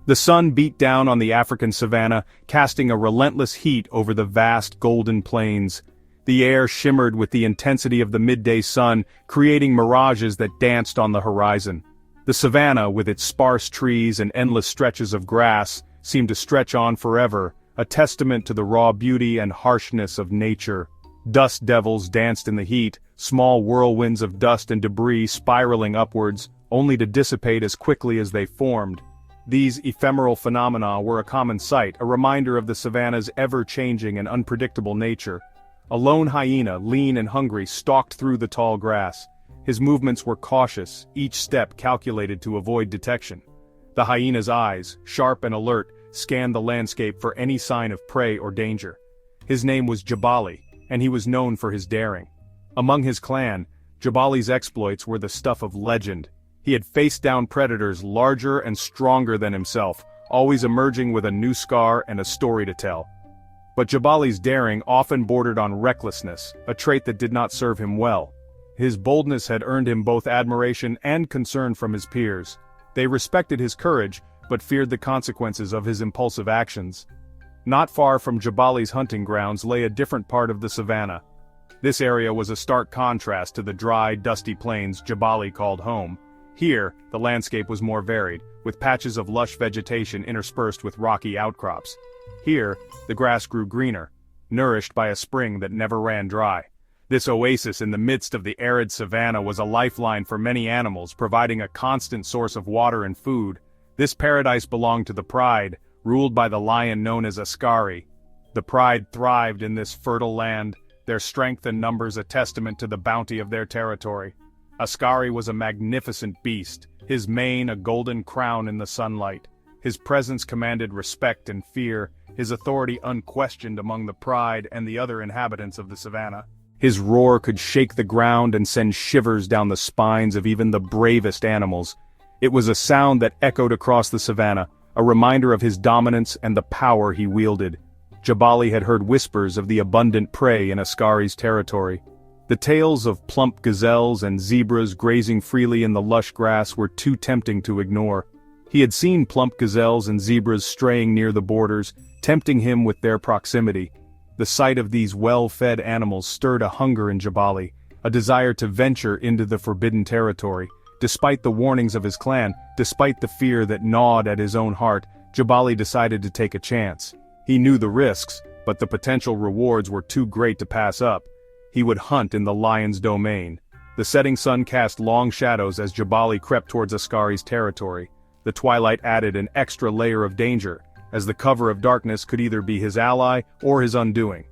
The sun beat down on the African savanna, casting a relentless heat over the vast golden plains. The air shimmered with the intensity of the midday sun, creating mirages that danced on the horizon. The savanna, with its sparse trees and endless stretches of grass, seemed to stretch on forever, a testament to the raw beauty and harshness of nature. Dust devils danced in the heat, small whirlwinds of dust and debris spiraling upwards, only to dissipate as quickly as they formed. These ephemeral phenomena were a common sight, a reminder of the savanna's ever-changing and unpredictable nature. A lone hyena, lean and hungry, stalked through the tall grass. His movements were cautious, each step calculated to avoid detection. The hyena's eyes, sharp and alert, scanned the landscape for any sign of prey or danger. His name was Jabali, and he was known for his daring. Among his clan, Jabali's exploits were the stuff of legend. He had faced down predators larger and stronger than himself, always emerging with a new scar and a story to tell. But Jabali's daring often bordered on recklessness, a trait that did not serve him well. His boldness had earned him both admiration and concern from his peers. They respected his courage, but feared the consequences of his impulsive actions. Not far from Jabali's hunting grounds lay a different part of the savanna. This area was a stark contrast to the dry, dusty plains Jabali called home. Here, the landscape was more varied, with patches of lush vegetation interspersed with rocky outcrops. Here, the grass grew greener, nourished by a spring that never ran dry. This oasis in the midst of the arid savanna was a lifeline for many animals, providing a constant source of water and food. This paradise belonged to the Pride, ruled by the lion known as Askari. The Pride thrived in this fertile land, their strength and numbers a testament to the bounty of their territory. Askari was a magnificent beast, his mane a golden crown in the sunlight. His presence commanded respect and fear, his authority unquestioned among the Pride and the other inhabitants of the savanna. His roar could shake the ground and send shivers down the spines of even the bravest animals. It was a sound that echoed across the savanna, a reminder of his dominance and the power he wielded. Jabali had heard whispers of the abundant prey in Askari's territory. The tales of plump gazelles and zebras grazing freely in the lush grass were too tempting to ignore. He had seen plump gazelles and zebras straying near the borders, tempting him with their proximity. The sight of these well-fed animals stirred a hunger in Jabali, a desire to venture into the forbidden territory. Despite the warnings of his clan, despite the fear that gnawed at his own heart, Jabali decided to take a chance. He knew the risks, but the potential rewards were too great to pass up. He would hunt in the lion's domain. The setting sun cast long shadows as Jabali crept towards Askari's territory. The twilight added an extra layer of danger, as the cover of darkness could either be his ally or his undoing.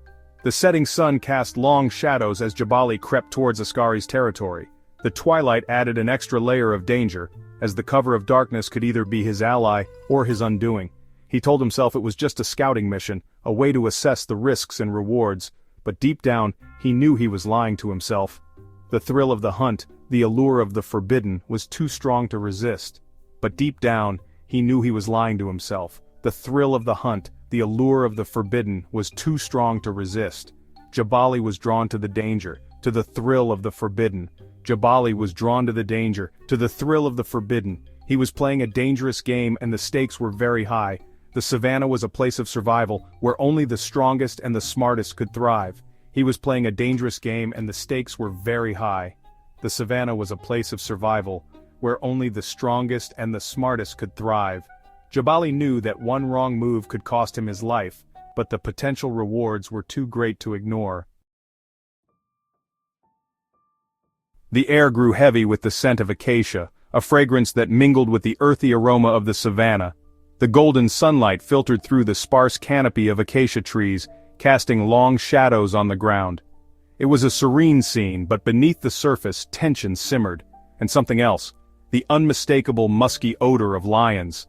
The setting sun cast long shadows as Jabali crept towards Askari's territory. The twilight added an extra layer of danger, as the cover of darkness could either be his ally or his undoing. He told himself it was just a scouting mission, a way to assess the risks and rewards, but deep down, he knew he was lying to himself. The thrill of the hunt, the allure of the forbidden, was too strong to resist. But deep down, he knew he was lying to himself. The thrill of the hunt, the allure of the forbidden, was too strong to resist. Jabali was drawn to the danger, to the thrill of the forbidden. Jabali was drawn to the danger, to the thrill of the forbidden. He was playing a dangerous game and the stakes were very high. The savanna was a place of survival, where only the strongest and the smartest could thrive. He was playing a dangerous game and the stakes were very high. The savanna was a place of survival, where only the strongest and the smartest could thrive. Jabali knew that one wrong move could cost him his life, but the potential rewards were too great to ignore. The air grew heavy with the scent of acacia, a fragrance that mingled with the earthy aroma of the savanna. The golden sunlight filtered through the sparse canopy of acacia trees, casting long shadows on the ground. It was a serene scene, but beneath the surface tension simmered, and something else, the unmistakable musky odor of lions.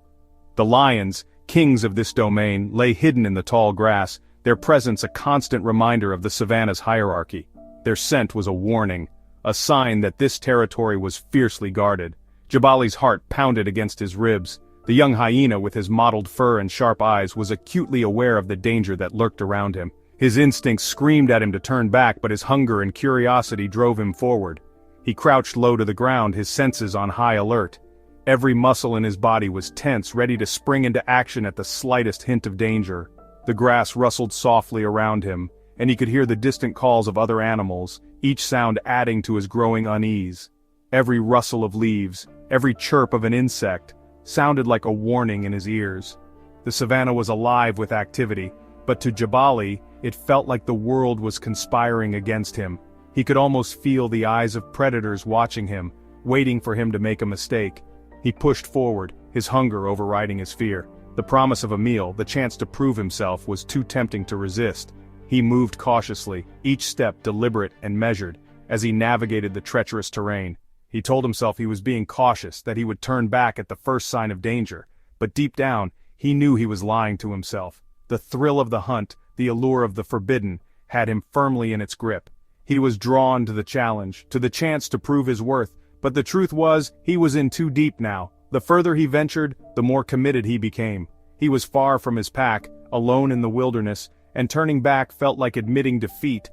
The lions, kings of this domain, lay hidden in the tall grass, their presence a constant reminder of the savanna's hierarchy. Their scent was a warning, a sign that this territory was fiercely guarded. Jabali's heart pounded against his ribs. The young hyena with his mottled fur and sharp eyes was acutely aware of the danger that lurked around him. His instincts screamed at him to turn back, but his hunger and curiosity drove him forward. He crouched low to the ground, his senses on high alert. Every muscle in his body was tense, ready to spring into action at the slightest hint of danger. The grass rustled softly around him, and he could hear the distant calls of other animals, each sound adding to his growing unease. Every rustle of leaves, every chirp of an insect, sounded like a warning in his ears. The savannah was alive with activity, but to Jabali, it felt like the world was conspiring against him. He could almost feel the eyes of predators watching him, waiting for him to make a mistake. He pushed forward, his hunger overriding his fear. The promise of a meal, the chance to prove himself, was too tempting to resist. He moved cautiously, each step deliberate and measured, as he navigated the treacherous terrain. He told himself he was being cautious, that he would turn back at the first sign of danger, but deep down, he knew he was lying to himself. The thrill of the hunt, the allure of the forbidden, had him firmly in its grip. He was drawn to the challenge, to the chance to prove his worth, but the truth was, he was in too deep now. The further he ventured, the more committed he became. He was far from his pack, alone in the wilderness, and turning back felt like admitting defeat.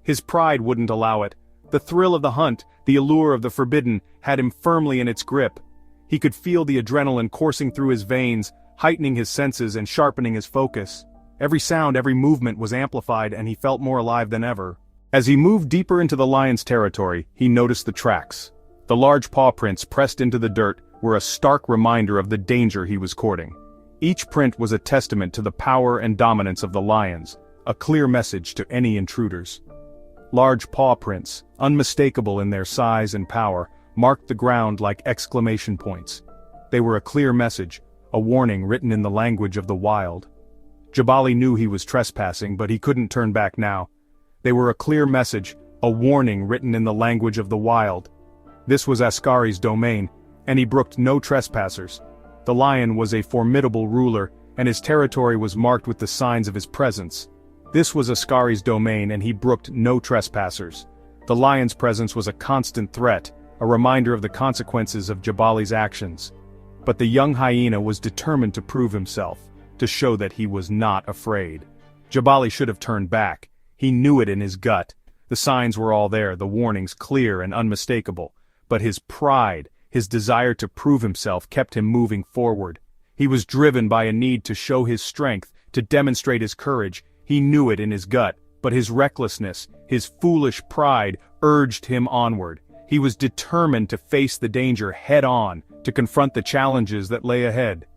His pride wouldn't allow it. The thrill of the hunt, the allure of the forbidden, had him firmly in its grip. He could feel the adrenaline coursing through his veins, heightening his senses and sharpening his focus. Every sound, every movement was amplified, and he felt more alive than ever. As he moved deeper into the lion's territory, he noticed the tracks. The large paw prints pressed into the dirt were a stark reminder of the danger he was courting. Each print was a testament to the power and dominance of the lions, a clear message to any intruders. Large paw prints, unmistakable in their size and power, marked the ground like exclamation points. They were a clear message, a warning written in the language of the wild. Jabali knew he was trespassing, but he couldn't turn back now. They were a clear message, a warning written in the language of the wild. This was Askari's domain, and he brooked no trespassers. The lion was a formidable ruler, and his territory was marked with the signs of his presence. This was Askari's domain, and he brooked no trespassers. The lion's presence was a constant threat, a reminder of the consequences of Jabali's actions. But the young hyena was determined to prove himself, to show that he was not afraid. Jabali should have turned back. He knew it in his gut. The signs were all there, the warnings clear and unmistakable. But his pride, his desire to prove himself, kept him moving forward. He was driven by a need to show his strength, to demonstrate his courage. He knew it in his gut, but his recklessness, his foolish pride, urged him onward. He was determined to face the danger head-on, to confront the challenges that lay ahead.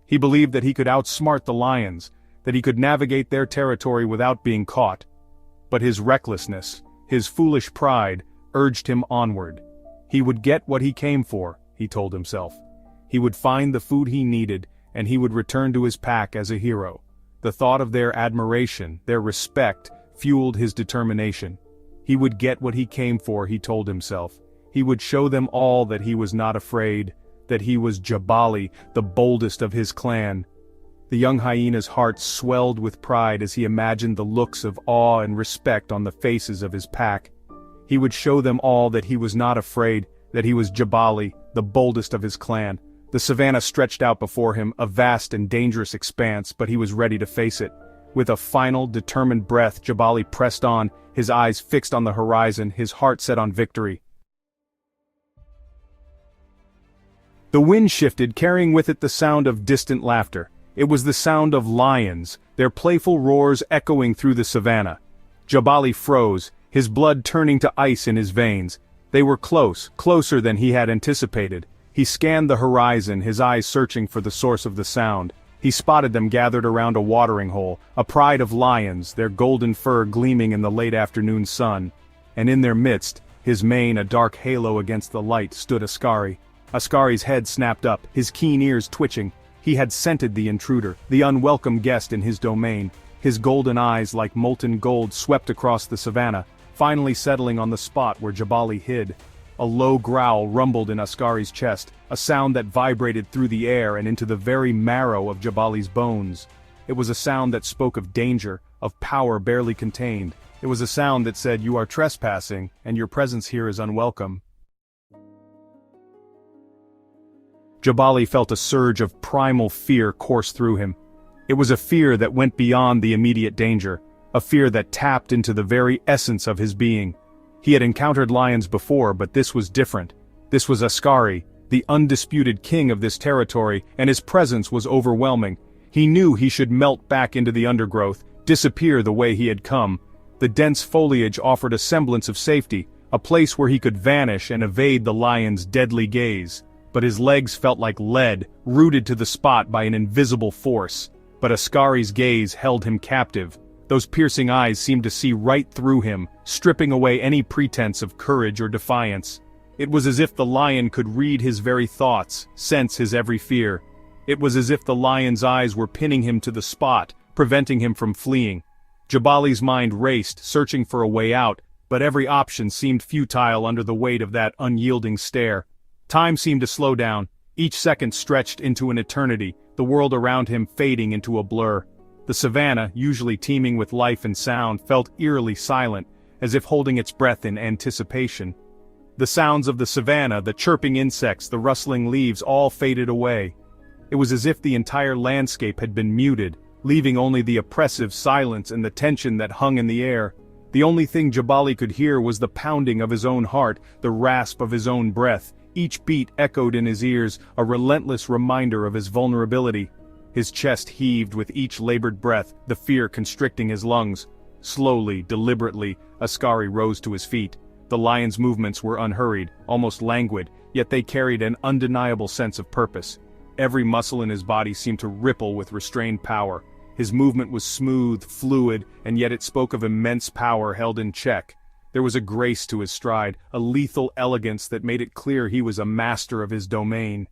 He believed that he could outsmart the lions, that he could navigate their territory without being caught. But his recklessness, his foolish pride, urged him onward. He would get what he came for, he told himself. He would find the food he needed, and he would return to his pack as a hero. The thought of their admiration, their respect, fueled his determination. He would get what he came for, he told himself. He would show them all that he was not afraid, that he was Jabali, the boldest of his clan. The young hyena's heart swelled with pride as he imagined the looks of awe and respect on the faces of his pack. He would show them all that he was not afraid, that he was Jabali, the boldest of his clan. The savannah stretched out before him, a vast and dangerous expanse, but he was ready to face it. With a final, determined breath, Jabali pressed on, his eyes fixed on the horizon, his heart set on victory. The wind shifted, carrying with it the sound of distant laughter. It was the sound of lions, their playful roars echoing through the savannah. Jabali froze, his blood turning to ice in his veins. They were close, closer than he had anticipated. He scanned the horizon, his eyes searching for the source of the sound. He spotted them gathered around a watering hole, a pride of lions, their golden fur gleaming in the late afternoon sun. And in their midst, his mane a dark halo against the light, stood Askari. Askari's head snapped up, his keen ears twitching. He had scented the intruder, the unwelcome guest in his domain. His golden eyes like molten gold swept across the savannah, finally settling on the spot where Jabali hid. A low growl rumbled in Askari's chest, a sound that vibrated through the air and into the very marrow of Jabali's bones. It was a sound that spoke of danger, of power barely contained. It was a sound that said, "You are trespassing, and your presence here is unwelcome." Jabali felt a surge of primal fear course through him. It was a fear that went beyond the immediate danger, a fear that tapped into the very essence of his being. He had encountered lions before, but this was different. This was Askari, the undisputed king of this territory, and his presence was overwhelming. He knew he should melt back into the undergrowth, disappear the way he had come. The dense foliage offered a semblance of safety, a place where he could vanish and evade the lion's deadly gaze. But his legs felt like lead, rooted to the spot by an invisible force. But Ascari's gaze held him captive. Those piercing eyes seemed to see right through him, stripping away any pretense of courage or defiance. It was as if the lion could read his very thoughts, sense his every fear. It was as if the lion's eyes were pinning him to the spot, preventing him from fleeing. Jabali's mind raced, searching for a way out, but every option seemed futile under the weight of that unyielding stare. Time seemed to slow down, each second stretched into an eternity, the world around him fading into a blur. The savanna, usually teeming with life and sound, felt eerily silent, as if holding its breath in anticipation. The sounds of the savanna, the chirping insects, the rustling leaves, all faded away. It was as if the entire landscape had been muted, leaving only the oppressive silence and the tension that hung in the air. The only thing Jabali could hear was the pounding of his own heart, the rasp of his own breath. Each beat echoed in his ears, a relentless reminder of his vulnerability. His chest heaved with each labored breath, the fear constricting his lungs. Slowly, deliberately, Ascari rose to his feet. The lion's movements were unhurried, almost languid, yet they carried an undeniable sense of purpose. Every muscle in his body seemed to ripple with restrained power. His movement was smooth, fluid, and yet it spoke of immense power held in check. There was a grace to his stride, a lethal elegance that made it clear he was a master of his domain.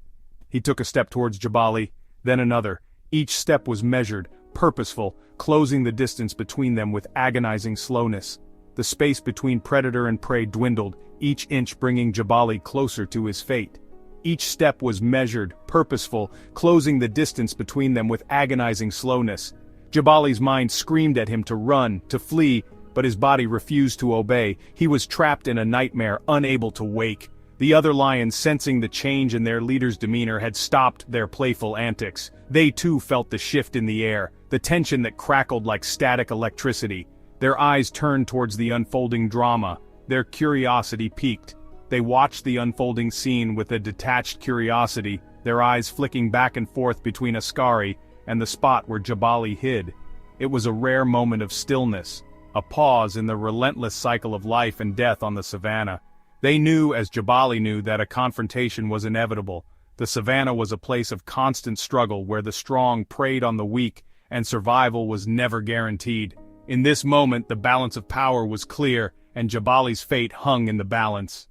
He took a step towards Jabali, then another. Each step was measured, purposeful, closing the distance between them with agonizing slowness. The space between predator and prey dwindled, each inch bringing Jabali closer to his fate. Each step was measured, purposeful, closing the distance between them with agonizing slowness. Jabali's mind screamed at him to run, to flee, but his body refused to obey. He was trapped in a nightmare, unable to wake. The other lions, sensing the change in their leader's demeanor, had stopped their playful antics. They too felt the shift in the air, the tension that crackled like static electricity. Their eyes turned towards the unfolding drama. Their curiosity piqued. They watched the unfolding scene with a detached curiosity, their eyes flicking back and forth between Ascari and the spot where Jabali hid. It was a rare moment of stillness, a pause in the relentless cycle of life and death on the savanna. They knew, as Jabali knew, that a confrontation was inevitable. The savanna was a place of constant struggle where the strong preyed on the weak, and survival was never guaranteed. In this moment the balance of power was clear, and Jabali's fate hung in the balance.